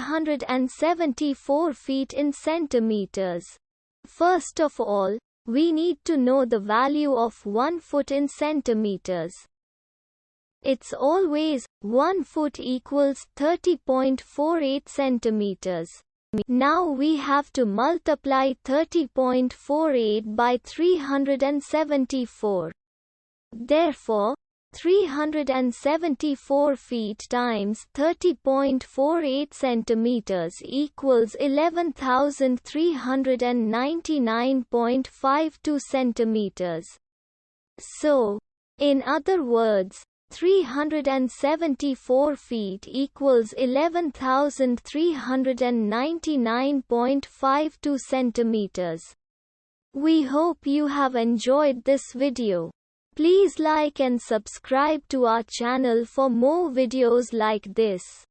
374 feet in centimeters. First of all, we need to know the value of 1 foot in centimeters. It's always 1 foot equals 30.48 centimeters. Now we have to multiply 30.48 by 374. Therefore, 374 feet times 30.48 centimeters equals 11,399.52 centimeters. So, in other words, 374 feet equals 11,399.52 centimeters. We hope you have enjoyed this video. Please like and subscribe to our channel for more videos like this.